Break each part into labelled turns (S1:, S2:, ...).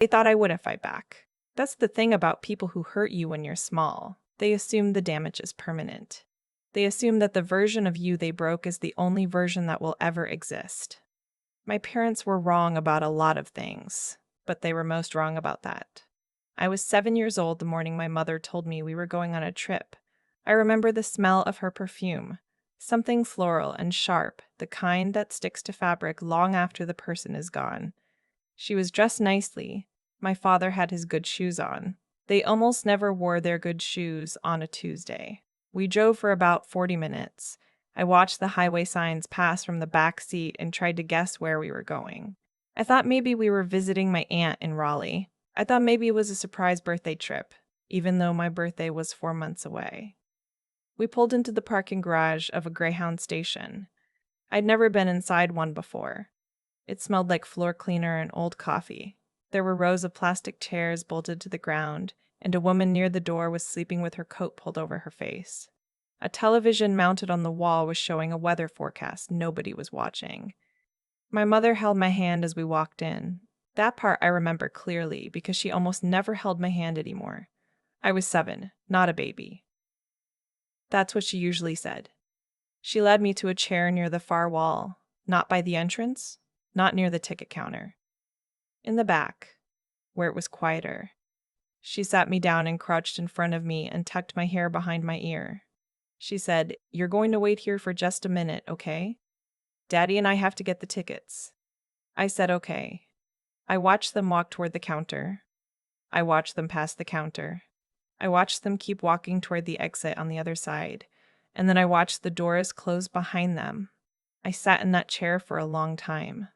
S1: They thought I wouldn't fight back. That's the thing about people who hurt you when you're small. They assume the damage is permanent. They assume that the version of you they broke is the only version that will ever exist. My parents were wrong about a lot of things, but they were most wrong about that. I was 7 years old the morning my mother told me we were going on a trip. I remember the smell of her perfume, something floral and sharp, the kind that sticks to fabric long after the person is gone. She was dressed nicely. My father had his good shoes on. They almost never wore their good shoes on a Tuesday. We drove for about 40 minutes. I watched the highway signs pass from the back seat and tried to guess where we were going. I thought maybe we were visiting my aunt in Raleigh. I thought maybe it was a surprise birthday trip, even though my birthday was 4 months away. We pulled into the parking garage of a Greyhound station. I'd never been inside one before. It smelled like floor cleaner and old coffee. There were rows of plastic chairs bolted to the ground, and a woman near the door was sleeping with her coat pulled over her face. A television mounted on the wall was showing a weather forecast. Nobody was watching. My mother held my hand as we walked in. That part I remember clearly because she almost never held my hand anymore. I was 7, not a baby. That's what she usually said. She led me to a chair near the far wall, not by the entrance, not near the ticket counter. In the back, where it was quieter. She sat me down and crouched in front of me and tucked my hair behind my ear. She said, "You're going to wait here for just a minute, okay? Daddy and I have to get the tickets." I said, "Okay." I watched them walk toward the counter. I watched them pass the counter. I watched them keep walking toward the exit on the other side, and then I watched the doors close behind them. I sat in that chair for a long time.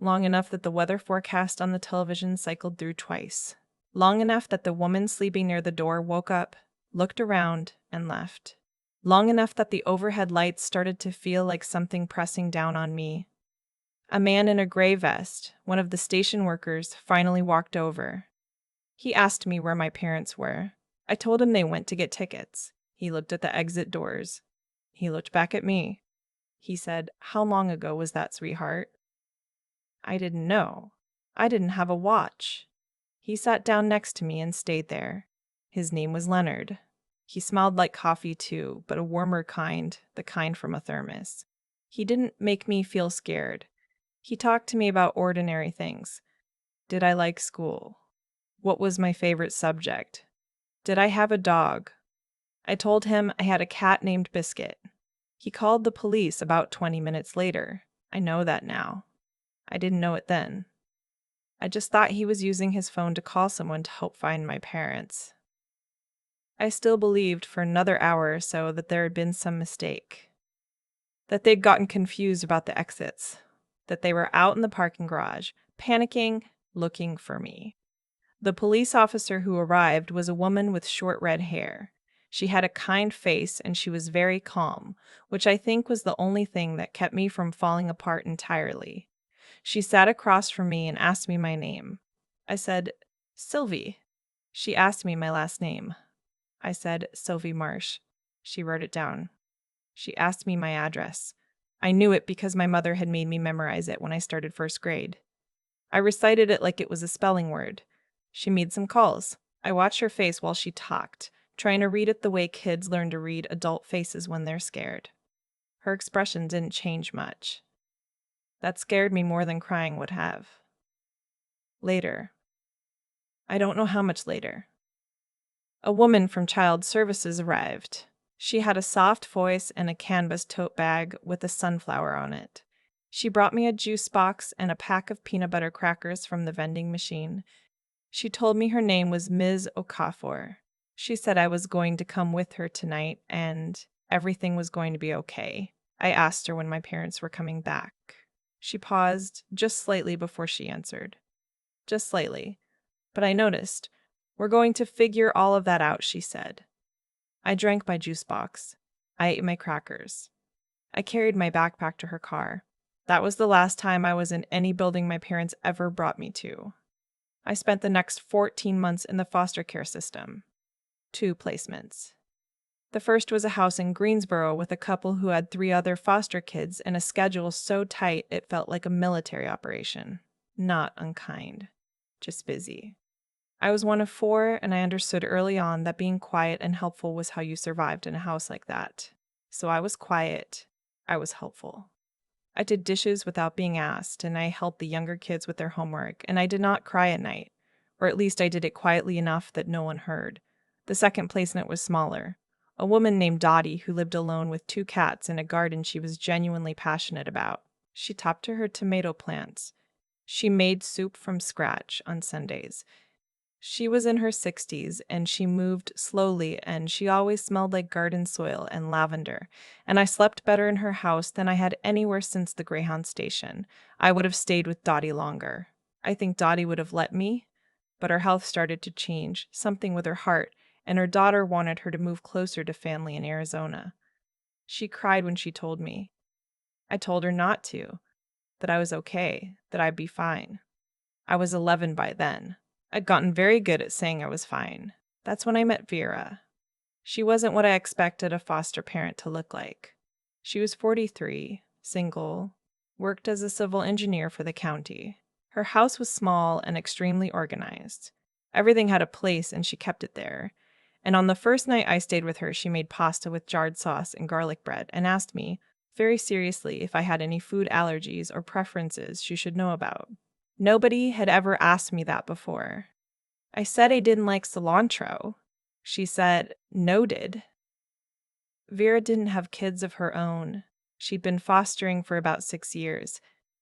S1: Long enough that the weather forecast on the television cycled through twice. Long enough that the woman sleeping near the door woke up, looked around, and left. Long enough that the overhead lights started to feel like something pressing down on me. A man in a gray vest, one of the station workers, finally walked over. He asked me where my parents were. I told him they went to get tickets. He looked at the exit doors. He looked back at me. He said, "How long ago was that, sweetheart?" I didn't know. I didn't have a watch. He sat down next to me and stayed there. His name was Leonard. He smelled like coffee too, but a warmer kind, the kind from a thermos. He didn't make me feel scared. He talked to me about ordinary things. Did I like school? What was my favorite subject? Did I have a dog? I told him I had a cat named Biscuit. He called the police about 20 minutes later. I know that now. I didn't know it then. I just thought he was using his phone to call someone to help find my parents. I still believed for another hour or so that there had been some mistake. That they'd gotten confused about the exits. That they were out in the parking garage, panicking, looking for me. The police officer who arrived was a woman with short red hair. She had a kind face and she was very calm, which I think was the only thing that kept me from falling apart entirely. She sat across from me and asked me my name. I said, "Sylvie." She asked me my last name. I said, "Sylvie Marsh." She wrote it down. She asked me my address. I knew it because my mother had made me memorize it when I started first grade. I recited it like it was a spelling word. She made some calls. I watched her face while she talked, trying to read it the way kids learn to read adult faces when they're scared. Her expression didn't change much. That scared me more than crying would have. Later. I don't know how much later. A woman from Child Services arrived. She had a soft voice and a canvas tote bag with a sunflower on it. She brought me a juice box and a pack of peanut butter crackers from the vending machine. She told me her name was Ms. Okafor. She said I was going to come with her tonight and everything was going to be okay. I asked her when my parents were coming back. She paused just slightly before she answered. Just slightly. But I noticed. "We're going to figure all of that out," she said. I drank my juice box. I ate my crackers. I carried my backpack to her car. That was the last time I was in any building my parents ever brought me to. I spent the next 14 months in the foster care system. 2 placements. The first was a house in Greensboro with a couple who had 3 other foster kids and a schedule so tight it felt like a military operation. Not unkind. just busy. I was one of four, and I understood early on that being quiet and helpful was how you survived in a house like that. So I was quiet. I was helpful. I did dishes without being asked, and I helped the younger kids with their homework, and I did not cry at night. Or at least I did it quietly enough that no one heard. The second placement was smaller. A woman named Dottie who lived alone with 2 cats in a garden she was genuinely passionate about. She talked to her tomato plants. She made soup from scratch on Sundays. She was in her 60s and she moved slowly, and she always smelled like garden soil and lavender. And I slept better in her house than I had anywhere since the Greyhound station. I would have stayed with Dottie longer. I think Dottie would have let me, but her health started to change, something with her heart, and her daughter wanted her to move closer to family in Arizona. She cried when she told me. I told her not to, that I was okay, that I'd be fine. I was 11 by then. I'd gotten very good at saying I was fine. That's when I met Vera. She wasn't what I expected a foster parent to look like. She was 43, single, worked as a civil engineer for the county. Her house was small and extremely organized. Everything had a place and she kept it there. And on the first night I stayed with her, she made pasta with jarred sauce and garlic bread and asked me, very seriously, if I had any food allergies or preferences she should know about. Nobody had ever asked me that before. I said I didn't like cilantro. She said, noted. Vera didn't have kids of her own. She'd been fostering for about 6 years.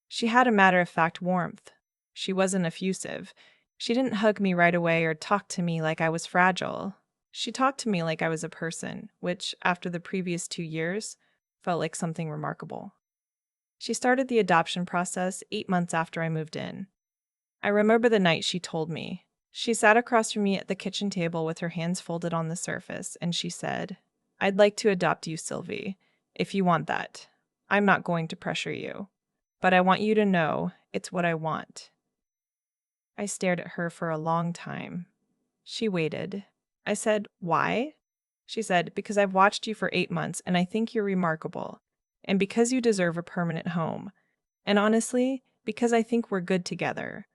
S1: She had a matter-of-fact warmth. She wasn't effusive. She didn't hug me right away or talk to me like I was fragile. She talked to me like I was a person, which, after the previous 2 years, felt like something remarkable. She started the adoption process 8 months after I moved in. I remember the night she told me. She sat across from me at the kitchen table with her hands folded on the surface, and she said, "I'd like to adopt you, Sylvie, if you want that. I'm not going to pressure you, but I want you to know it's what I want." I stared at her for a long time. She waited. I said, "Why?" She said, "Because I've watched you for 8 months, and I think you're remarkable, and because you deserve a permanent home, and honestly, because I think we're good together."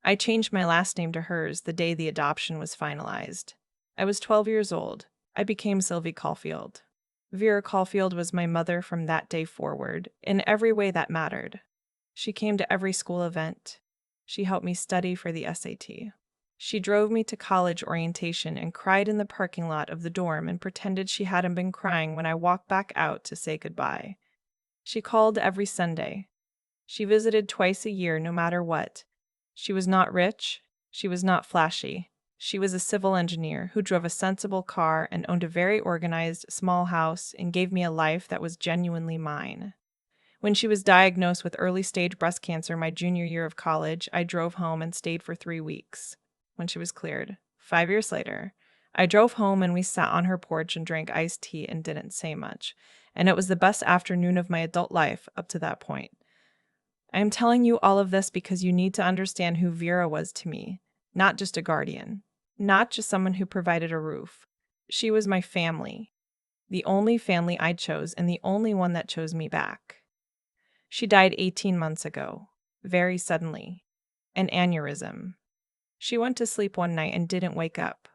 S1: I changed my last name to hers the day the adoption was finalized. I was 12 years old. I became Sylvie Caulfield. Vera Caulfield was my mother from that day forward, in every way that mattered. She came to every school event. She helped me study for the SAT. She drove me to college orientation and cried in the parking lot of the dorm and pretended she hadn't been crying when I walked back out to say goodbye. She called every Sunday. She visited twice a year, no matter what. She was not rich. She was not flashy. She was a civil engineer who drove a sensible car and owned a very organized, small house and gave me a life that was genuinely mine. When she was diagnosed with early-stage breast cancer my junior year of college, I drove home and stayed for 3 weeks. When she was cleared, 5 years later, I drove home and we sat on her porch and drank iced tea and didn't say much. And it was the best afternoon of my adult life up to that point. I am telling you all of this because you need to understand who Vera was to me, not just a guardian, not just someone who provided a roof. She was my family, the only family I chose and the only one that chose me back. She died 18 months ago, very suddenly, an aneurysm. She went to sleep one night and didn't wake up.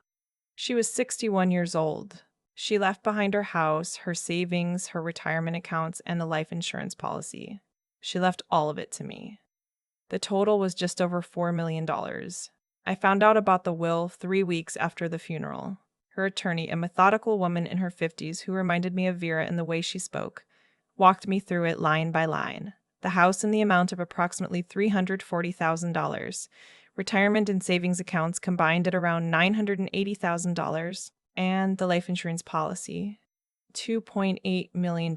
S1: She was 61 years old. She left behind her house, her savings, her retirement accounts, and a life insurance policy. She left all of it to me. The total was just over $4 million. I found out about the will 3 weeks after the funeral. Her attorney, a methodical woman in her 50s who reminded me of Vera in the way she spoke, walked me through it line by line. The house in the amount of approximately $340,000. Retirement and savings accounts combined at around $980,000. And the life insurance policy, $2.8 million,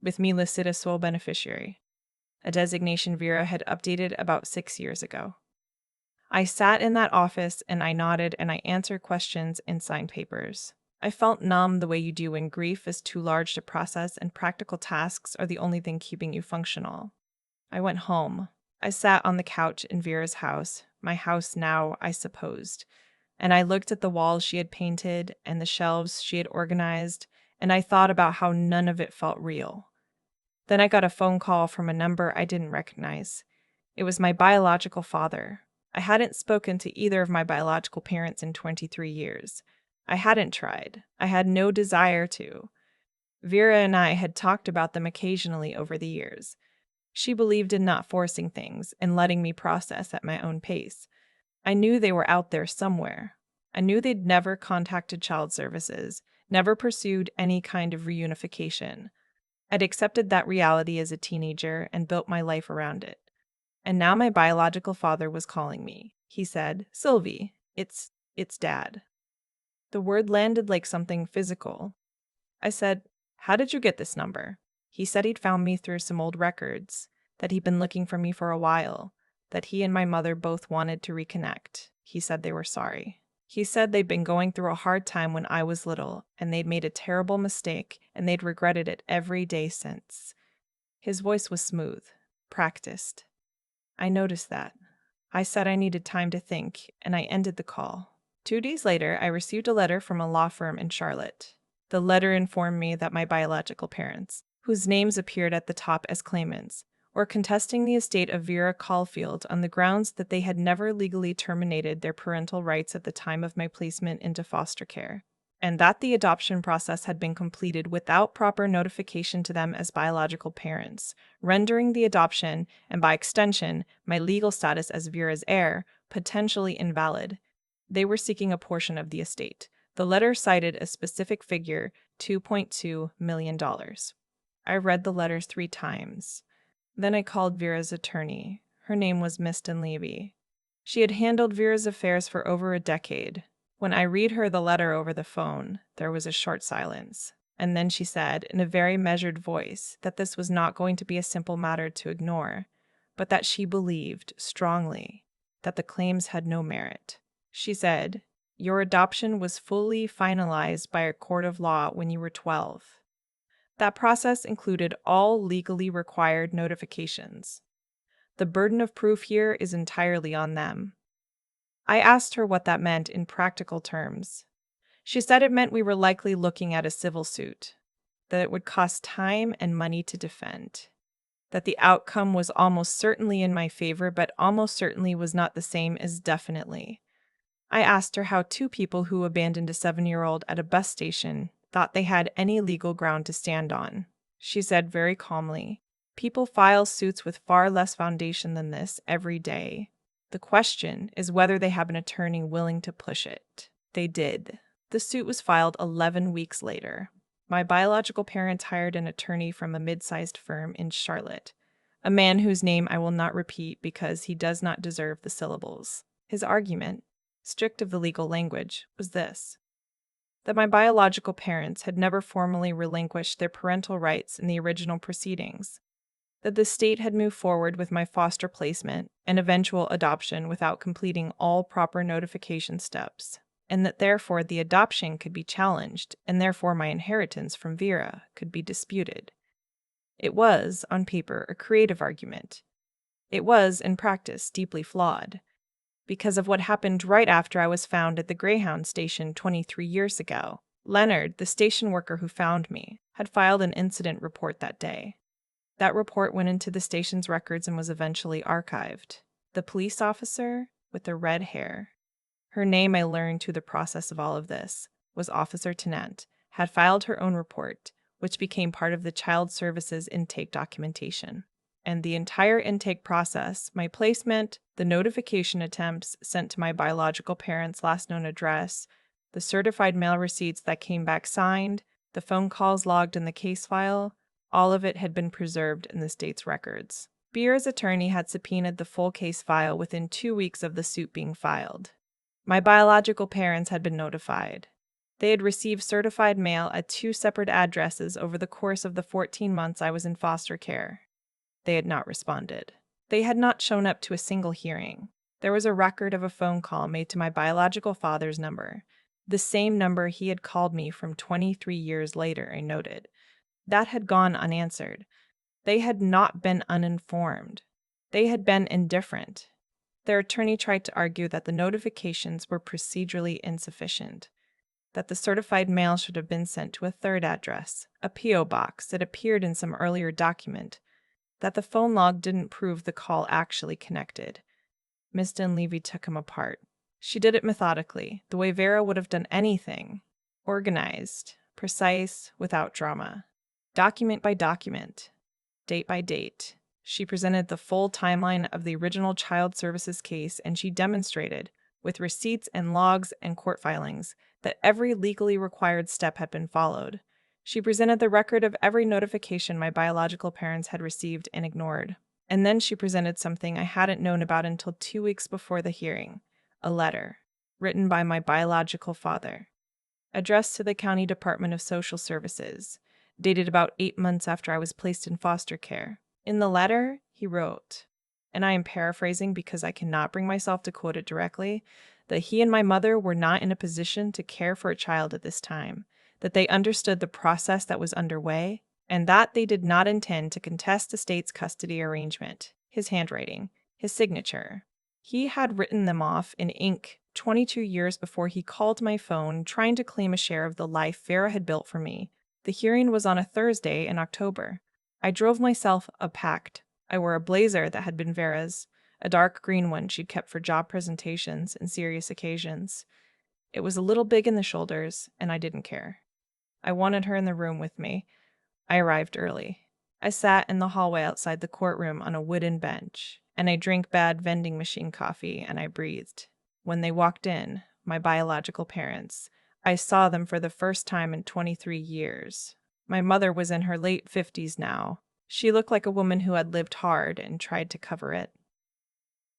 S1: with me listed as sole beneficiary, a designation Vera had updated about 6 years ago. I sat in that office and I nodded and I answered questions and signed papers. I felt numb the way you do when grief is too large to process and practical tasks are the only thing keeping you functional. I went home. I sat on the couch in Vera's house, my house now, I supposed, and I looked at the walls she had painted and the shelves she had organized, and I thought about how none of it felt real. Then I got a phone call from a number I didn't recognize. It was my biological father. I hadn't spoken to either of my biological parents in 23 years. I hadn't tried. I had no desire to. Vera and I had talked about them occasionally over the years. She believed in not forcing things and letting me process at my own pace. I knew they were out there somewhere. I knew they'd never contacted child services, never pursued any kind of reunification. I'd accepted that reality as a teenager and built my life around it. And now my biological father was calling me. He said, "Sylvie, it's Dad." The word landed like something physical. I said, "How did you get this number?" He said he'd found me through some old records, that he'd been looking for me for a while, that he and my mother both wanted to reconnect. He said they were sorry. He said they'd been going through a hard time when I was little, and they'd made a terrible mistake, and they'd regretted it every day since. His voice was smooth, practiced. I noticed that. I said I needed time to think, and I ended the call. 2 days later, I received a letter from a law firm in Charlotte. The letter informed me that my biological parents, whose names appeared at the top as claimants, were contesting the estate of Vera Caulfield on the grounds that they had never legally terminated their parental rights at the time of my placement into foster care, and that the adoption process had been completed without proper notification to them as biological parents, rendering the adoption, and by extension, my legal status as Vera's heir, potentially invalid. They were seeking a portion of the estate. The letter cited a specific figure, $2.2 million. I read the letter 3 times. Then I called Vera's attorney. Her name was Miss Dunleavy. She had handled Vera's affairs for over a decade. When I read her the letter over the phone, there was a short silence. And then she said, in a very measured voice, that this was not going to be a simple matter to ignore, but that she believed, strongly, that the claims had no merit. She said, "Your adoption was fully finalized by a court of law when you were 12. That process included all legally required notifications. The burden of proof here is entirely on them." I asked her what that meant in practical terms. She said it meant we were likely looking at a civil suit, that it would cost time and money to defend, that the outcome was almost certainly in my favor, but almost certainly was not the same as definitely. I asked her how 2 people who abandoned a 7-year-old at a bus station thought they had any legal ground to stand on. She said very calmly, "People file suits with far less foundation than this every day. The question is whether they have an attorney willing to push it." They did. The suit was filed 11 weeks later. My biological parents hired an attorney from a mid-sized firm in Charlotte, a man whose name I will not repeat because he does not deserve the syllables. His argument, strict of the legal language, was this: that my biological parents had never formally relinquished their parental rights in the original proceedings, that the state had moved forward with my foster placement and eventual adoption without completing all proper notification steps, and that therefore the adoption could be challenged, and therefore my inheritance from Vera could be disputed. It was, on paper, a creative argument. It was, in practice, deeply flawed, because of what happened right after I was found at the Greyhound station 23 years ago. Leonard, the station worker who found me, had filed an incident report that day. That report went into the station's records and was eventually archived. The police officer with the red hair, her name I learned through the process of all of this, was Officer Tennant, had filed her own report, which became part of the Child Services intake documentation. And the entire intake process, my placement, the notification attempts sent to my biological parents' last known address, the certified mail receipts that came back signed, the phone calls logged in the case file, all of it had been preserved in the state's records. Vera's attorney had subpoenaed the full case file within 2 weeks of the suit being filed. My biological parents had been notified. They had received certified mail at 2 separate addresses over the course of the 14 months I was in foster care. They had not responded. They had not shown up to a single hearing. There was a record of a phone call made to my biological father's number, the same number he had called me from 23 years later, I noted. That had gone unanswered. They had not been uninformed. They had been indifferent. Their attorney tried to argue that the notifications were procedurally insufficient, that the certified mail should have been sent to a 3rd address, a P.O. box that appeared in some earlier document, that the phone log didn't prove the call actually connected. Miss Dunleavy took him apart. She did it methodically, the way Vera would have done anything. Organized, precise, without drama. Document by document, date by date. She presented the full timeline of the original child services case, and she demonstrated, with receipts and logs and court filings, that every legally required step had been followed. She presented the record of every notification my biological parents had received and ignored. And then she presented something I hadn't known about until 2 weeks before the hearing, a letter, written by my biological father, addressed to the County Department of Social Services, dated about 8 months after I was placed in foster care. In the letter, he wrote, and I am paraphrasing because I cannot bring myself to quote it directly, that he and my mother were not in a position to care for a child at this time, that they understood the process that was underway, and that they did not intend to contest the state's custody arrangement. His handwriting, his signature. He had written them off in ink 22 years before he called my phone trying to claim a share of the life Vera had built for me. The hearing was on a Thursday in October. I drove myself packed. I wore a blazer that had been Vera's, a dark green one she'd kept for job presentations and serious occasions. It was a little big in the shoulders, and I didn't care. I wanted her in the room with me. I arrived early. I sat in the hallway outside the courtroom on a wooden bench, and I drank bad vending machine coffee, and I breathed. When they walked in, my biological parents, I saw them for the first time in 23 years. My mother was in her late 50s now. She looked like a woman who had lived hard and tried to cover it.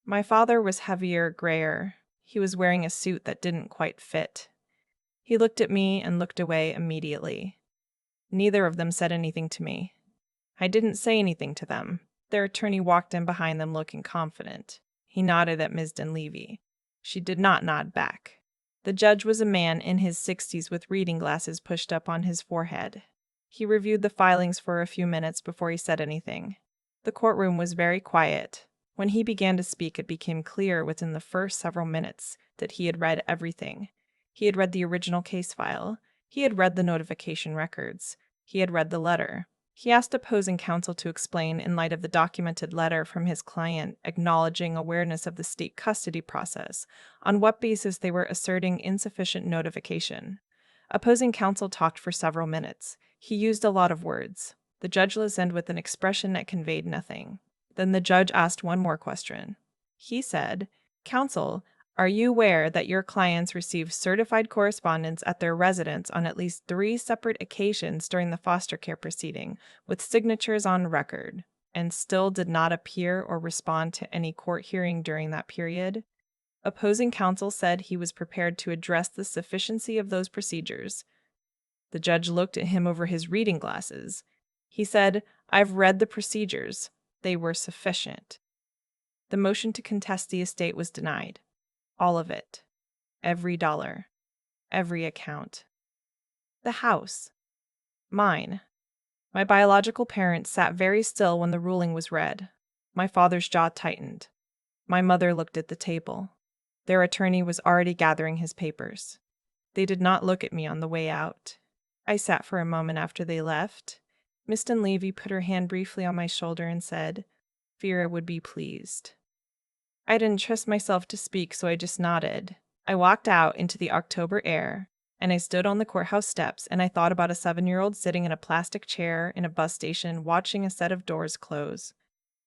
S1: My father was heavier, grayer. He was wearing a suit that didn't quite fit. He looked at me and looked away immediately. Neither of them said anything to me. I didn't say anything to them. Their attorney walked in behind them looking confident. He nodded at Ms. Dunleavy. She did not nod back. The judge was a man in his 60s with reading glasses pushed up on his forehead. He reviewed the filings for a few minutes before he said anything. The courtroom was very quiet. When he began to speak, it became clear within the first several minutes that he had read everything. He had read the original case file. He had read the notification records. He had read the letter. He asked opposing counsel to explain, in light of the documented letter from his client acknowledging awareness of the state custody process, on what basis they were asserting insufficient notification. Opposing counsel talked for several minutes. He used a lot of words. The judge listened with an expression that conveyed nothing. Then the judge asked one more question. He said, "Counsel, are you aware that your clients received certified correspondence at their residence on at least 3 separate occasions during the foster care proceeding, with signatures on record, and still did not appear or respond to any court hearing during that period?" Opposing counsel said he was prepared to address the sufficiency of those procedures. The judge looked at him over his reading glasses. He said, "I've read the procedures. They were sufficient." The motion to contest the estate was denied. All of it. Every dollar. Every account. The house. Mine. My biological parents sat very still when the ruling was read. My father's jaw tightened. My mother looked at the table. Their attorney was already gathering his papers. They did not look at me on the way out. I sat for a moment after they left. Miss Dunleavy put her hand briefly on my shoulder and said, "Vera would be pleased." I didn't trust myself to speak, so I just nodded. I walked out into the October air, and I stood on the courthouse steps, and I thought about a 7-year-old sitting in a plastic chair in a bus station watching a set of doors close.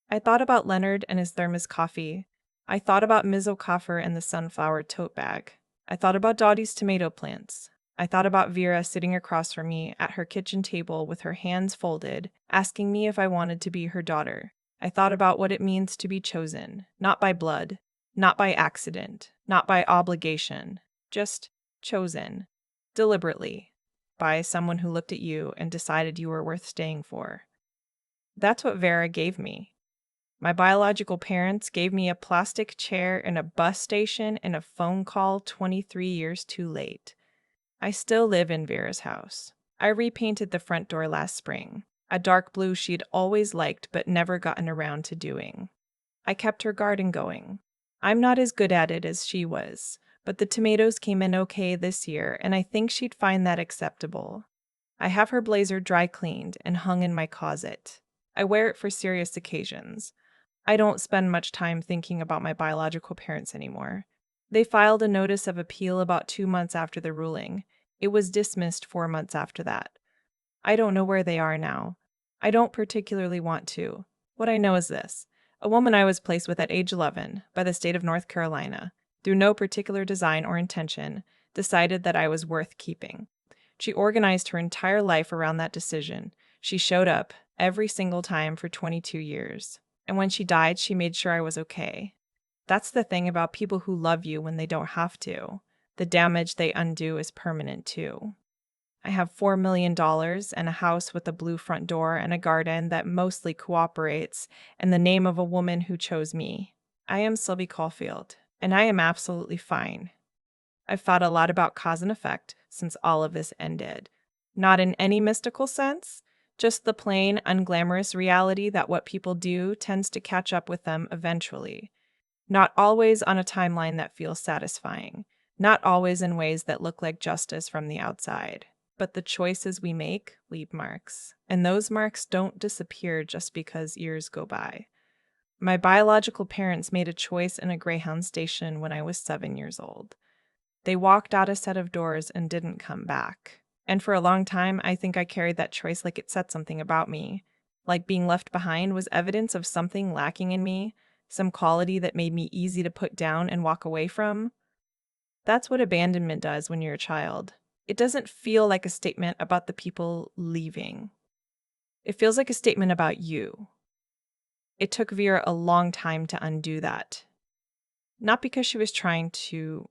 S1: I thought about Leonard and his thermos coffee. I thought about Ms. O'Coffer and the sunflower tote bag. I thought about Dottie's tomato plants. I thought about Vera sitting across from me at her kitchen table with her hands folded, asking me if I wanted to be her daughter. I thought about what it means to be chosen, not by blood, not by accident, not by obligation, just chosen, deliberately, by someone who looked at you and decided you were worth staying for. That's what Vera gave me. My biological parents gave me a plastic chair in a bus station and a phone call 23 years too late. I still live in Vera's house. I repainted the front door last spring, a dark blue she'd always liked but never gotten around to doing. I kept her garden going. I'm not as good at it as she was, but the tomatoes came in okay this year, and I think she'd find that acceptable. I have her blazer dry cleaned and hung in my closet. I wear it for serious occasions. I don't spend much time thinking about my biological parents anymore. They filed a notice of appeal about 2 months after the ruling. It was dismissed 4 months after that. I don't know where they are now. I don't particularly want to. What I know is this. A woman I was placed with at age 11 by the state of North Carolina, through no particular design or intention, decided that I was worth keeping. She organized her entire life around that decision. She showed up every single time for 22 years. And when she died, she made sure I was okay. That's the thing about people who love you when they don't have to. The damage they undo is permanent too. I have $4 million and a house with a blue front door and a garden that mostly cooperates, and the name of a woman who chose me. I am Sylvie Caulfield, and I am absolutely fine. I've thought a lot about cause and effect since all of this ended. Not in any mystical sense, just the plain, unglamorous reality that what people do tends to catch up with them eventually. Not always on a timeline that feels satisfying, not always in ways that look like justice from the outside. But the choices we make leave marks, and those marks don't disappear just because years go by. My biological parents made a choice in a Greyhound station when I was 7 years old. They walked out a set of doors and didn't come back. And for a long time, I think I carried that choice like it said something about me. Like being left behind was evidence of something lacking in me, some quality that made me easy to put down and walk away from. That's what abandonment does when you're a child. It doesn't feel like a statement about the people leaving. It feels like a statement about you. It took Vera a long time to undo that. Not because she was trying to.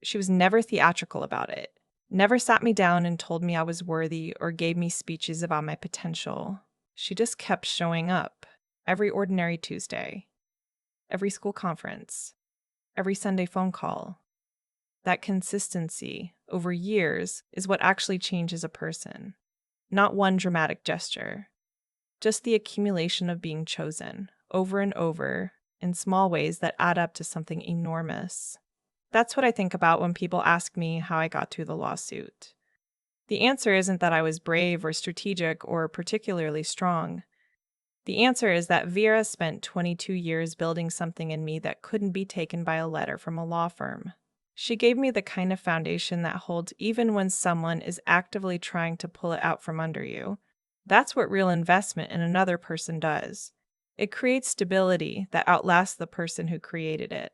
S1: She was never theatrical about it. Never sat me down and told me I was worthy or gave me speeches about my potential. She just kept showing up. Every ordinary Tuesday. Every school conference. Every Sunday phone call. That consistency over years is what actually changes a person. Not one dramatic gesture. Just the accumulation of being chosen, over and over, in small ways that add up to something enormous. That's what I think about when people ask me how I got through the lawsuit. The answer isn't that I was brave or strategic or particularly strong. The answer is that Vera spent 22 years building something in me that couldn't be taken by a letter from a law firm. She gave me the kind of foundation that holds even when someone is actively trying to pull it out from under you. That's what real investment in another person does. It creates stability that outlasts the person who created it.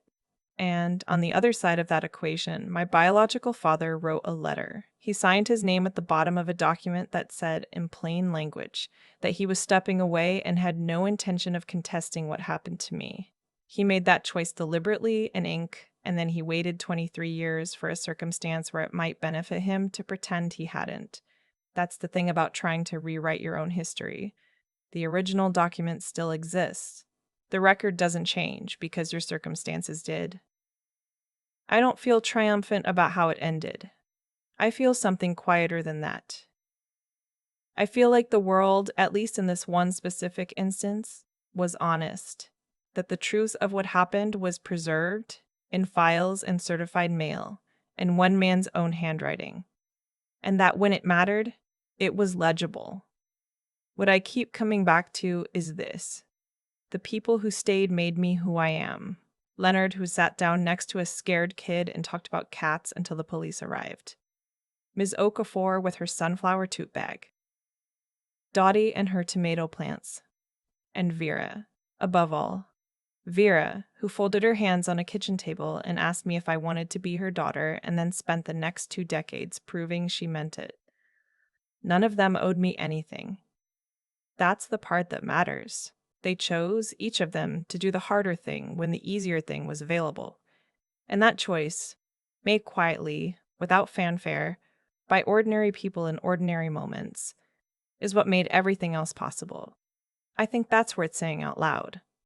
S1: And on the other side of that equation, my biological father wrote a letter. He signed his name at the bottom of a document that said, in plain language, that he was stepping away and had no intention of contesting what happened to me. He made that choice deliberately in ink, and then he waited 23 years for a circumstance where it might benefit him to pretend he hadn't. That's the thing about trying to rewrite your own history. The original document still exists. The record doesn't change because your circumstances did. I don't feel triumphant about how it ended. I feel something quieter than that. I feel like the world, at least in this one specific instance, was honest, that the truth of what happened was preserved in files and certified mail, in one man's own handwriting, and that when it mattered, it was legible. What I keep coming back to is this. The people who stayed made me who I am. Leonard, who sat down next to a scared kid and talked about cats until the police arrived. Ms. Okafor with her sunflower tote bag. Dottie and her tomato plants. And Vera, above all. Vera, who folded her hands on a kitchen table and asked me if I wanted to be her daughter and then spent the next 2 decades proving she meant it. None of them owed me anything. That's the part that matters. They chose, each of them, to do the harder thing when the easier thing was available. And that choice, made quietly, without fanfare, by ordinary people in ordinary moments, is what made everything else possible. I think that's worth saying out loud.